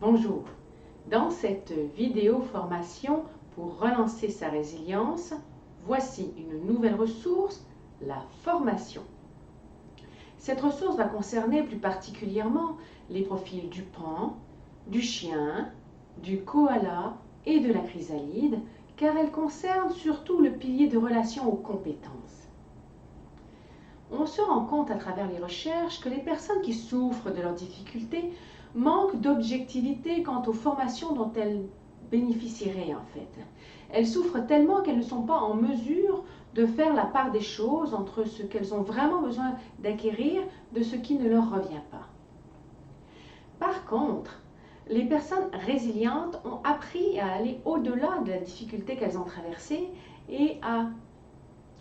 Bonjour, dans cette vidéo formation pour relancer sa résilience, voici une nouvelle ressource, la formation. Cette ressource va concerner plus particulièrement les profils du pan, du chien, du koala et de la chrysalide, car elle concerne surtout le pilier de relation aux compétences. On se rend compte à travers les recherches que les personnes qui souffrent de leurs difficultés manquent d'objectivité quant aux formations dont elles bénéficieraient en fait. Elles souffrent tellement qu'elles ne sont pas en mesure de faire la part des choses entre ce qu'elles ont vraiment besoin d'acquérir de ce qui ne leur revient pas. Par contre, les personnes résilientes ont appris à aller au-delà de la difficulté qu'elles ont traversée et à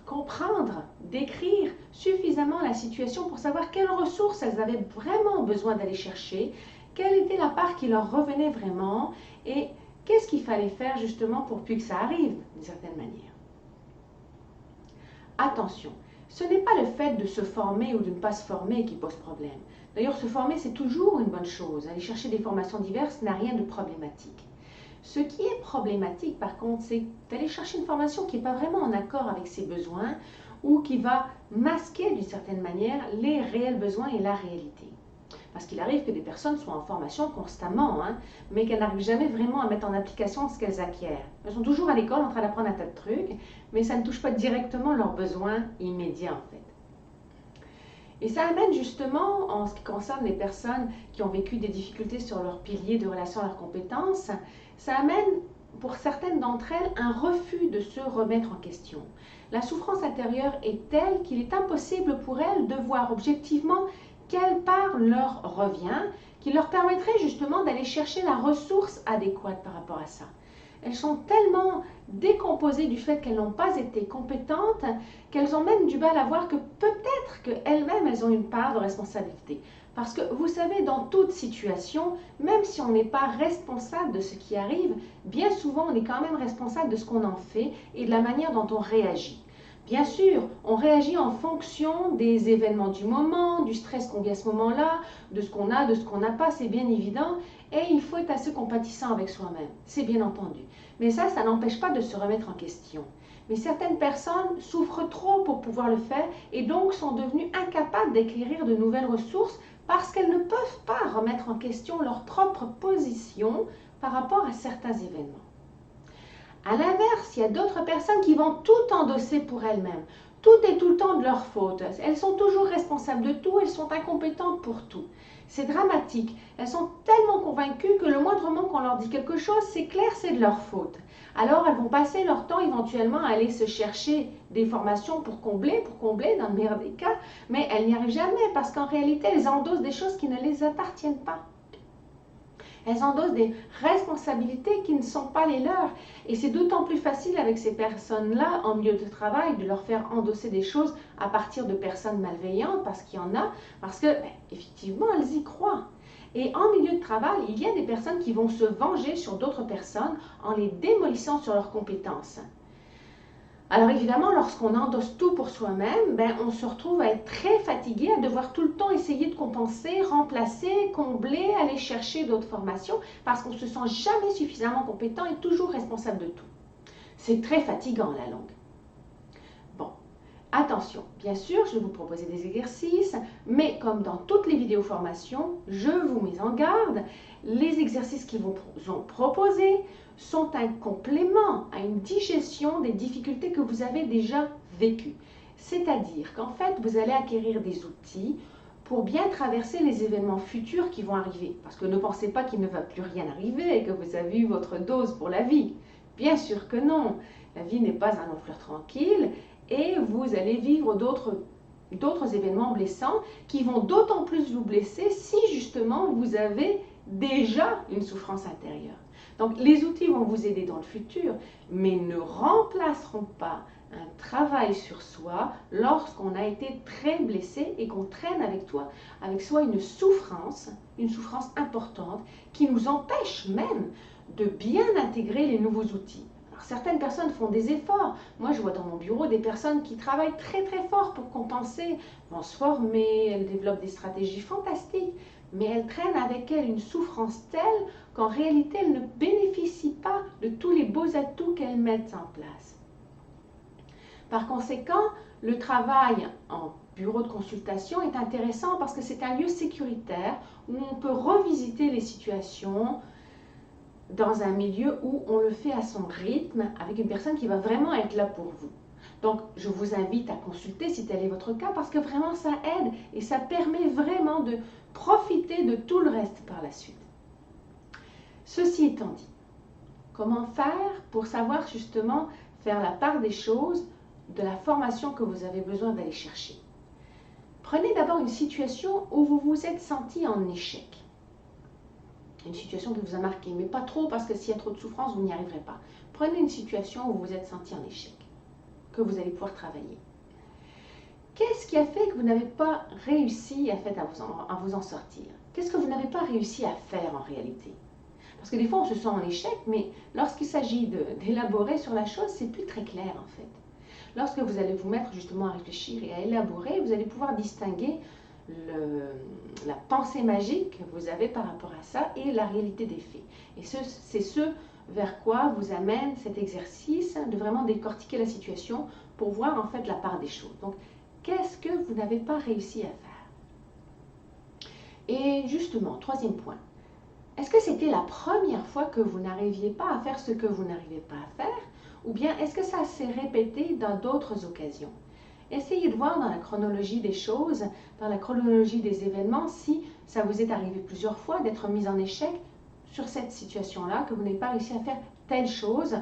comprendre, décrire suffisamment la situation pour savoir quelles ressources elles avaient vraiment besoin d'aller chercher, quelle était la part qui leur revenait vraiment et qu'est-ce qu'il fallait faire justement pour plus que ça arrive d'une certaine manière. Attention, ce n'est pas le fait de se former ou de ne pas se former qui pose problème. D'ailleurs, se former, c'est toujours une bonne chose. Aller chercher des formations diverses n'a rien de problématique. Ce qui est problématique, par contre, c'est d'aller chercher une formation qui n'est pas vraiment en accord avec ses besoins ou qui va masquer d'une certaine manière les réels besoins et la réalité. Parce qu'il arrive que des personnes soient en formation constamment, mais qu'elles n'arrivent jamais vraiment à mettre en application ce qu'elles acquièrent. Elles sont toujours à l'école en train d'apprendre un tas de trucs, mais ça ne touche pas directement leurs besoins immédiats en fait. Et ça amène justement, en ce qui concerne les personnes qui ont vécu des difficultés sur leur pilier de relation à leurs compétences, ça amène pour certaines d'entre elles un refus de se remettre en question. La souffrance intérieure est telle qu'il est impossible pour elles de voir objectivement quelle part leur revient, qui leur permettrait justement d'aller chercher la ressource adéquate par rapport à ça. Elles sont tellement décomposées du fait qu'elles n'ont pas été compétentes qu'elles ont même du mal à voir que peut-être qu'elles-mêmes, elles ont une part de responsabilité. Parce que vous savez, dans toute situation, même si on n'est pas responsable de ce qui arrive, bien souvent on est quand même responsable de ce qu'on en fait et de la manière dont on réagit. Bien sûr, on réagit en fonction des événements du moment, du stress qu'on vit à ce moment-là, de ce qu'on a, de ce qu'on n'a pas, c'est bien évident. Et il faut être assez compatissant avec soi-même, c'est bien entendu. Mais ça n'empêche pas de se remettre en question. Mais certaines personnes souffrent trop pour pouvoir le faire et donc sont devenues incapables d'acquérir de nouvelles ressources parce qu'elles ne peuvent pas remettre en question leur propre position par rapport à certains événements. À l'inverse, il y a d'autres personnes qui vont tout endosser pour elles-mêmes. Tout est tout le temps de leur faute. Elles sont toujours responsables de tout, elles sont incompétentes pour tout. C'est dramatique. Elles sont tellement convaincues que le moindre moment qu'on leur dit quelque chose, c'est clair, c'est de leur faute. Alors elles vont passer leur temps éventuellement à aller se chercher des formations pour combler dans le meilleur des cas, mais elles n'y arrivent jamais parce qu'en réalité, elles endossent des choses qui ne les appartiennent pas. Elles endossent des responsabilités qui ne sont pas les leurs. Et c'est d'autant plus facile avec ces personnes-là, en milieu de travail, de leur faire endosser des choses à partir de personnes malveillantes, parce qu'il y en a, parce que, effectivement, elles y croient. Et en milieu de travail, il y a des personnes qui vont se venger sur d'autres personnes en les démolissant sur leurs compétences. Alors évidemment, lorsqu'on endosse tout pour soi-même, on se retrouve à être très fatigué, à devoir tout le temps essayer de compenser, remplacer, combler, aller chercher d'autres formations, parce qu'on ne se sent jamais suffisamment compétent et toujours responsable de tout. C'est très fatigant à la longue. Bon, attention, bien sûr, je vais vous proposer des exercices, mais comme dans toutes les vidéos formations, je vous mets en garde, les exercices qu'ils vous ont proposés sont un complément à une digestion des difficultés que vous avez déjà vécues. C'est-à-dire qu'en fait, vous allez acquérir des outils pour bien traverser les événements futurs qui vont arriver. Parce que ne pensez pas qu'il ne va plus rien arriver et que vous avez eu votre dose pour la vie. Bien sûr que non. La vie n'est pas un long fleuve tranquille et vous allez vivre d'autres événements blessants qui vont d'autant plus vous blesser si justement vous avez déjà une souffrance intérieure. Donc les outils vont vous aider dans le futur, mais ne remplaceront pas un travail sur soi lorsqu'on a été très blessé et qu'on traîne avec soi une souffrance importante qui nous empêche même de bien intégrer les nouveaux outils. Alors, certaines personnes font des efforts. Moi, je vois dans mon bureau des personnes qui travaillent très très fort pour compenser, vont se former, elles développent des stratégies fantastiques. mais elle traîne avec elle une souffrance telle qu'en réalité, elle ne bénéficie pas de tous les beaux atouts qu'elle met en place. Par conséquent, le travail en bureau de consultation est intéressant parce que c'est un lieu sécuritaire où on peut revisiter les situations dans un milieu où on le fait à son rythme, avec une personne qui va vraiment être là pour vous. Donc, je vous invite à consulter si tel est votre cas parce que vraiment ça aide et ça permet vraiment de profiter de tout le reste par la suite. Ceci étant dit, comment faire pour savoir justement faire la part des choses de la formation que vous avez besoin d'aller chercher? Prenez d'abord une situation où vous vous êtes senti en échec. Une situation qui vous a marqué, mais pas trop parce que s'il y a trop de souffrance, vous n'y arriverez pas. Prenez une situation où vous vous êtes senti en échec, que vous allez pouvoir travailler. Qu'est-ce qui a fait que vous n'avez pas réussi à vous en sortir? Qu'est-ce que vous n'avez pas réussi à faire en réalité? Parce que des fois, on se sent en échec, mais lorsqu'il s'agit d'élaborer sur la chose, c'est plus très clair en fait. Lorsque vous allez vous mettre justement à réfléchir et à élaborer, vous allez pouvoir distinguer la pensée magique que vous avez par rapport à ça et la réalité des faits. Et c'est ce vers quoi vous amène cet exercice de vraiment décortiquer la situation pour voir en fait la part des choses. Donc, qu'est-ce que vous n'avez pas réussi à faire? Et justement, troisième point, est-ce que c'était la première fois que vous n'arriviez pas à faire ce que vous n'arrivez pas à faire? Ou bien est-ce que ça s'est répété dans d'autres occasions? Essayez de voir dans la chronologie des choses, dans la chronologie des événements, si ça vous est arrivé plusieurs fois d'être mis en échec sur cette situation-là, que vous n'avez pas réussi à faire telle chose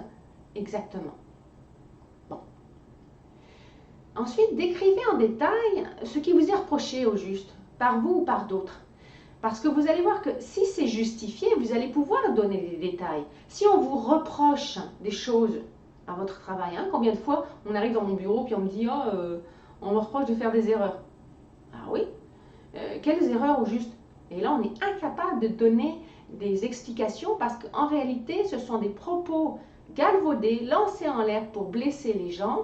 exactement. Bon. Ensuite, décrivez en détail ce qui vous est reproché au juste, par vous ou par d'autres. Parce que vous allez voir que si c'est justifié, vous allez pouvoir donner des détails. Si on vous reproche des choses à votre travail, combien de fois on arrive dans mon bureau puis on me dit on me reproche de faire des erreurs. Ah oui, quelles erreurs au juste? Et là on est incapable de donner des explications parce qu'en réalité ce sont des propos galvaudés, lancés en l'air pour blesser les gens,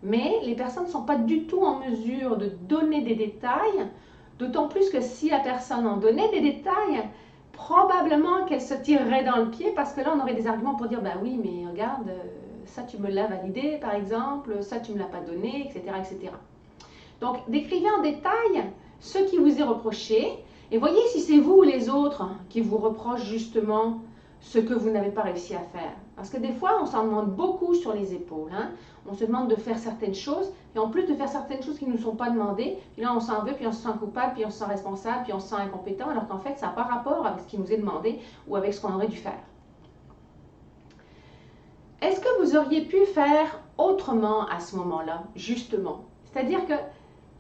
mais les personnes ne sont pas du tout en mesure de donner des détails, d'autant plus que si la personne en donnait des détails, probablement qu'elle se tirerait dans le pied parce que là on aurait des arguments pour dire bah oui mais regarde, ça tu me l'as validé par exemple, ça tu me l'as pas donné, etc., etc. Donc décrivez en détail ce qui vous est reproché et voyez si c'est vous ou les autres qui vous reprochent justement ce que vous n'avez pas réussi à faire. Parce que des fois on s'en demande beaucoup sur les épaules, on se demande de faire certaines choses et en plus de faire certaines choses qui ne nous sont pas demandées, puis là on s'en veut, puis on se sent coupable, puis on se sent responsable, puis on se sent incompétent alors qu'en fait ça n'a pas rapport avec ce qui nous est demandé ou avec ce qu'on aurait dû faire. Est-ce que vous auriez pu faire autrement à ce moment-là, justement? C'est-à-dire que,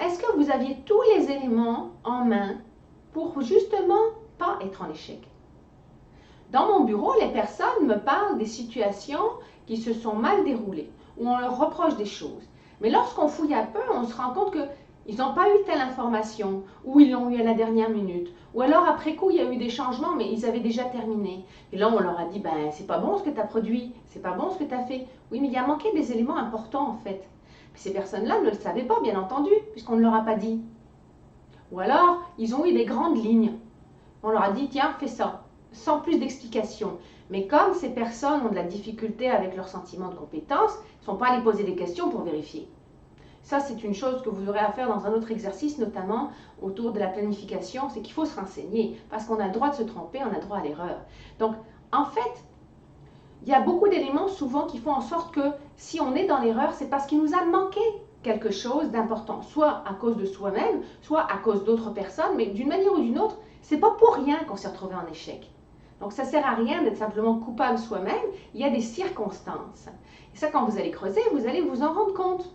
est-ce que vous aviez tous les éléments en main pour justement pas être en échec? Dans mon bureau, les personnes me parlent des situations qui se sont mal déroulées, où on leur reproche des choses. Mais lorsqu'on fouille un peu, on se rend compte qu'ils n'ont pas eu telle information, ou ils l'ont eu à la dernière minute, ou alors après coup, il y a eu des changements, mais ils avaient déjà terminé. Et là, on leur a dit, ben, c'est pas bon ce que tu as produit, c'est pas bon ce que tu as fait. Oui, mais il y a manqué des éléments importants en fait. Puis ces personnes-là ne le savaient pas, bien entendu, puisqu'on ne leur a pas dit. Ou alors, ils ont eu des grandes lignes. On leur a dit, tiens, fais ça, sans plus d'explications. Mais comme ces personnes ont de la difficulté avec leur sentiment de compétence, ils ne sont pas allés poser des questions pour vérifier. Ça, c'est une chose que vous aurez à faire dans un autre exercice, notamment autour de la planification, c'est qu'il faut se renseigner, parce qu'on a le droit de se tromper, on a le droit à l'erreur. Donc, en fait, il y a beaucoup d'éléments souvent qui font en sorte que si on est dans l'erreur, c'est parce qu'il nous a manqué quelque chose d'important, soit à cause de soi-même, soit à cause d'autres personnes, mais d'une manière ou d'une autre, c'est pas pour rien qu'on s'est retrouvé en échec. Donc, ça ne sert à rien d'être simplement coupable soi-même, il y a des circonstances. Et ça, quand vous allez creuser, vous allez vous en rendre compte.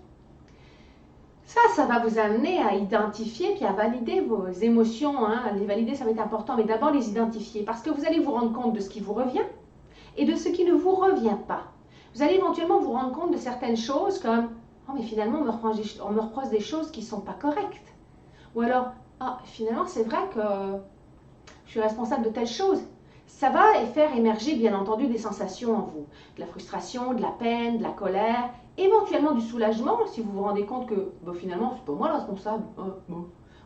Ça va vous amener à identifier puis à valider vos émotions. Les valider, ça va être important, mais d'abord les identifier parce que vous allez vous rendre compte de ce qui vous revient et de ce qui ne vous revient pas. Vous allez éventuellement vous rendre compte de certaines choses comme « Oh, mais finalement, on me reproche des choses qui ne sont pas correctes. » Ou alors « Ah, finalement, c'est vrai que je suis responsable de telle chose. » Ça va faire émerger, bien entendu, des sensations en vous. De la frustration, de la peine, de la colère, éventuellement du soulagement, si vous vous rendez compte que finalement, c'est pas moi le responsable.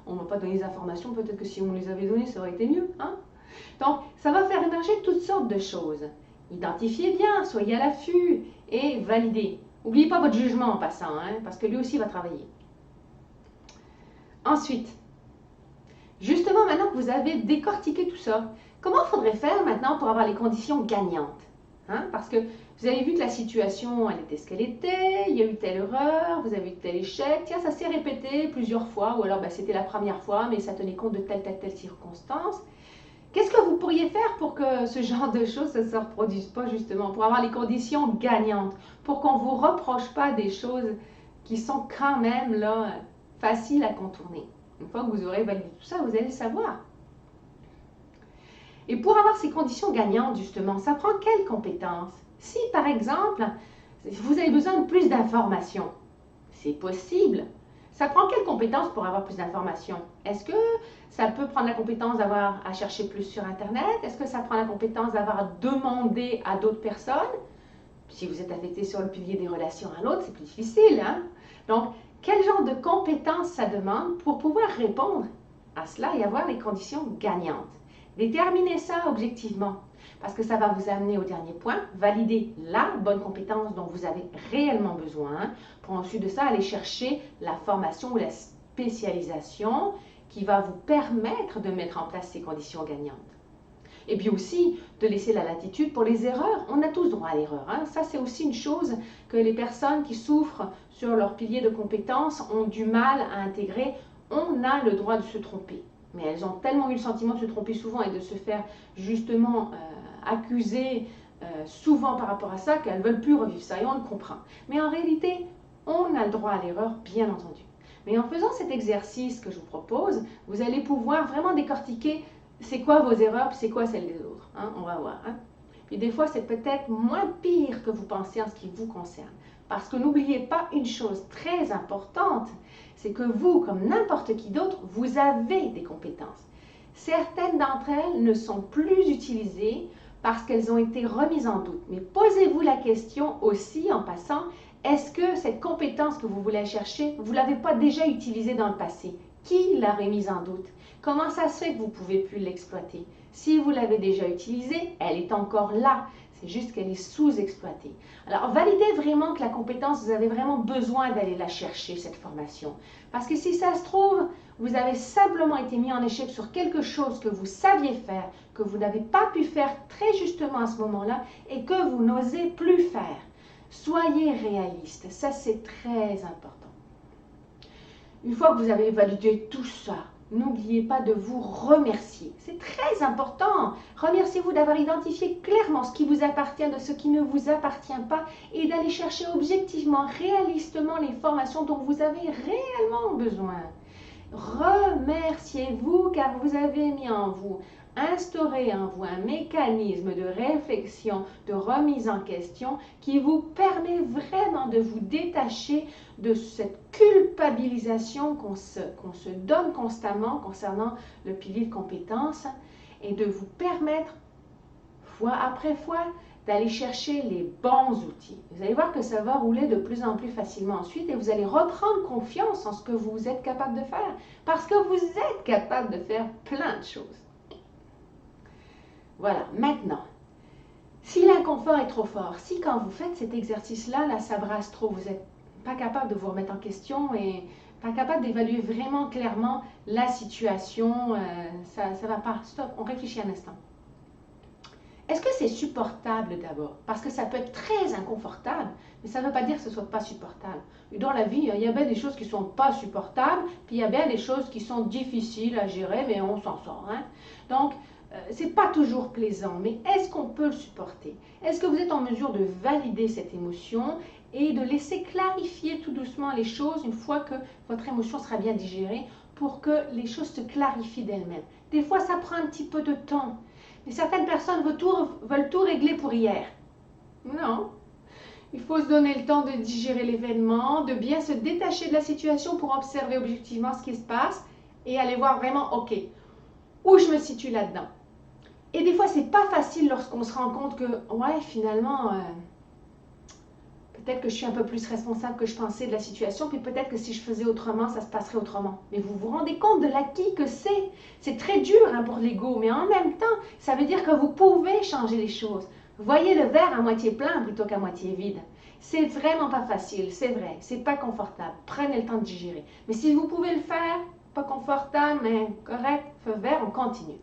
On ne va pas donner les informations, peut-être que si on les avait données, ça aurait été mieux. Hein? Donc, ça va faire émerger toutes sortes de choses. Identifiez bien, soyez à l'affût et validez. N'oubliez pas votre jugement en passant, hein, parce que lui aussi va travailler. Ensuite, justement, maintenant que vous avez décortiqué tout ça, comment faudrait faire maintenant pour avoir les conditions gagnantes? Hein? Parce que vous avez vu que la situation, elle était ce qu'elle était, il y a eu telle erreur, vous avez eu tel échec, tiens, ça s'est répété plusieurs fois, ou alors c'était la première fois, mais ça tenait compte de telle circonstance. Qu'est-ce que vous pourriez faire pour que ce genre de choses ne se reproduisent pas, justement, pour avoir les conditions gagnantes, pour qu'on ne vous reproche pas des choses qui sont quand même là faciles à contourner? Une fois que vous aurez validé tout ça, vous allez le savoir. Et pour avoir ces conditions gagnantes, justement, ça prend quelles compétences? Si, par exemple, vous avez besoin de plus d'informations, c'est possible. Ça prend quelles compétences pour avoir plus d'informations? Est-ce que ça peut prendre la compétence d'avoir à chercher plus sur Internet? Est-ce que ça prend la compétence d'avoir à demander à d'autres personnes? Si vous êtes affecté sur le pilier des relations à l'autre, c'est plus difficile. Hein? Donc, quel genre de compétences ça demande pour pouvoir répondre à cela et avoir les conditions gagnantes? Déterminez ça objectivement, parce que ça va vous amener au dernier point, valider la bonne compétence dont vous avez réellement besoin, pour ensuite de ça aller chercher la formation ou la spécialisation qui va vous permettre de mettre en place ces conditions gagnantes. Et puis aussi, de laisser la latitude pour les erreurs. On a tous droit à l'erreur. Hein? Ça, c'est aussi une chose que les personnes qui souffrent sur leur pilier de compétences ont du mal à intégrer. On a le droit de se tromper. Mais elles ont tellement eu le sentiment de se tromper souvent et de se faire justement accuser souvent par rapport à ça qu'elles ne veulent plus revivre ça. Et on le comprend. Mais en réalité, on a le droit à l'erreur, bien entendu. Mais en faisant cet exercice que je vous propose, vous allez pouvoir vraiment décortiquer c'est quoi vos erreurs, puis c'est quoi celles des autres. Hein? On va voir. Hein? Puis des fois, c'est peut-être moins pire que vous pensez en ce qui vous concerne. Parce que n'oubliez pas une chose très importante, c'est que vous, comme n'importe qui d'autre, vous avez des compétences. Certaines d'entre elles ne sont plus utilisées parce qu'elles ont été remises en doute. Mais posez-vous la question aussi en passant, est-ce que cette compétence que vous voulez chercher, vous ne l'avez pas déjà utilisée dans le passé? Qui l'a remise en doute? Comment ça se fait que vous ne pouvez plus l'exploiter? Si vous l'avez déjà utilisée, elle est encore là. C'est juste qu'elle est sous-exploitée. Alors, validez vraiment que la compétence, vous avez vraiment besoin d'aller la chercher, cette formation. Parce que si ça se trouve, vous avez simplement été mis en échec sur quelque chose que vous saviez faire, que vous n'avez pas pu faire très justement à ce moment-là et que vous n'osez plus faire. Soyez réaliste, ça c'est très important. Une fois que vous avez validé tout ça, n'oubliez pas de vous remercier. C'est très important. Remerciez-vous d'avoir identifié clairement ce qui vous appartient de ce qui ne vous appartient pas et d'aller chercher objectivement, réalistement les formations dont vous avez réellement besoin. Remerciez-vous car vous avez mis en vous, instauré en vous un mécanisme de réflexion, de remise en question qui vous permet vraiment de vous détacher de cette culpabilisation qu'on se donne constamment concernant le pilier de compétences et de vous permettre, fois après fois, d'aller chercher les bons outils. Vous allez voir que ça va rouler de plus en plus facilement ensuite et vous allez reprendre confiance en ce que vous êtes capable de faire parce que vous êtes capable de faire plein de choses. Voilà, maintenant, si l'inconfort est trop fort, si quand vous faites cet exercice-là, là, ça brasse trop, vous n'êtes pas capable de vous remettre en question et pas capable d'évaluer vraiment clairement la situation, ça ne va pas. Stop, on réfléchit un instant. Est-ce que c'est supportable d'abord? Parce que ça peut être très inconfortable, mais ça ne veut pas dire que ce ne soit pas supportable. Et dans la vie, il y a bien des choses qui ne sont pas supportables, puis il y a bien des choses qui sont difficiles à gérer, mais on s'en sort. Hein? Donc, c'est pas toujours plaisant, mais est-ce qu'on peut le supporter? Est-ce que vous êtes en mesure de valider cette émotion et de laisser clarifier tout doucement les choses une fois que votre émotion sera bien digérée pour que les choses se clarifient d'elles-mêmes? Des fois, ça prend un petit peu de temps. Mais certaines personnes veulent tout régler pour hier. Non. Il faut se donner le temps de digérer l'événement, de bien se détacher de la situation pour observer objectivement ce qui se passe et aller voir vraiment, OK, où je me situe là-dedans. Et des fois, c'est pas facile lorsqu'on se rend compte que, ouais, finalement, Peut-être que je suis un peu plus responsable que je pensais de la situation, puis peut-être que si je faisais autrement, ça se passerait autrement. Mais vous vous rendez compte de l'acquis que c'est? C'est très dur hein, pour l'ego, mais en même temps, ça veut dire que vous pouvez changer les choses. Voyez le verre à moitié plein plutôt qu'à moitié vide. C'est vraiment pas facile, c'est vrai, c'est pas confortable. Prenez le temps de digérer. Mais si vous pouvez le faire, pas confortable, mais correct, feu vert, on continue.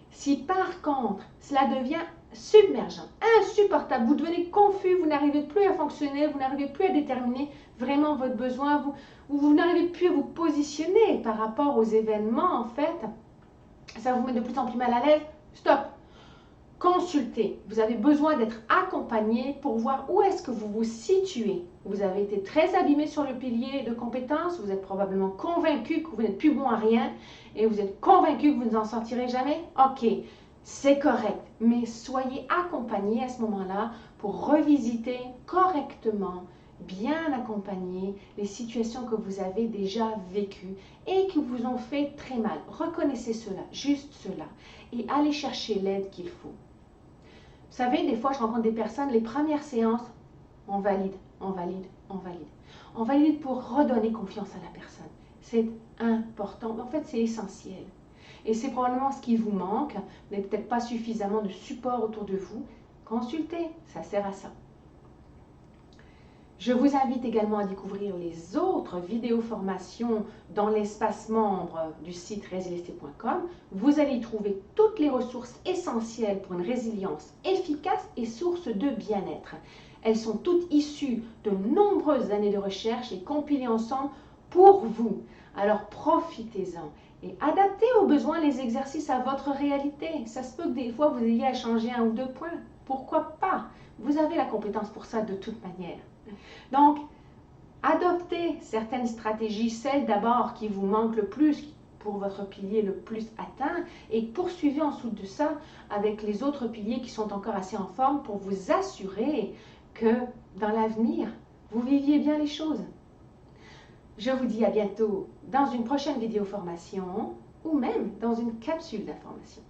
Si par contre, cela devient submergent, insupportable, vous devenez confus, vous n'arrivez plus à fonctionner, vous n'arrivez plus à déterminer vraiment votre besoin, vous n'arrivez plus à vous positionner par rapport aux événements, en fait, ça vous met de plus en plus mal à l'aise, stop. Consultez. Vous avez besoin d'être accompagné pour voir où est-ce que vous vous situez. Vous avez été très abîmé sur le pilier de compétences, vous êtes probablement convaincu que vous n'êtes plus bon à rien et vous êtes convaincu que vous ne en sortirez jamais. Ok, c'est correct, mais soyez accompagné à ce moment-là pour revisiter correctement, bien accompagner les situations que vous avez déjà vécues et qui vous ont fait très mal. Reconnaissez cela, juste cela, et allez chercher l'aide qu'il faut. Vous savez, des fois, je rencontre des personnes, les premières séances, on valide, on valide, on valide. On valide pour redonner confiance à la personne. C'est important, en fait, c'est essentiel. Et c'est probablement ce qui vous manque. Vous n'avez peut-être pas suffisamment de support autour de vous. Consultez, ça sert à ça. Je vous invite également à découvrir les autres vidéos formations dans l'espace membre du site résiliester.com. Vous allez y trouver toutes les ressources essentielles pour une résilience efficace et source de bien-être. Elles sont toutes issues de nombreuses années de recherche et compilées ensemble pour vous. Alors profitez-en et adaptez aux besoins les exercices à votre réalité. Ça se peut que des fois vous ayez à changer 1 ou 2 points. Pourquoi pas? Vous avez la compétence pour ça de toute manière. Donc, adoptez certaines stratégies, celles d'abord qui vous manquent le plus pour votre pilier le plus atteint et poursuivez en dessous de ça avec les autres piliers qui sont encore assez en forme pour vous assurer que dans l'avenir, vous viviez bien les choses. Je vous dis à bientôt dans une prochaine vidéo formation ou même dans une capsule d'information.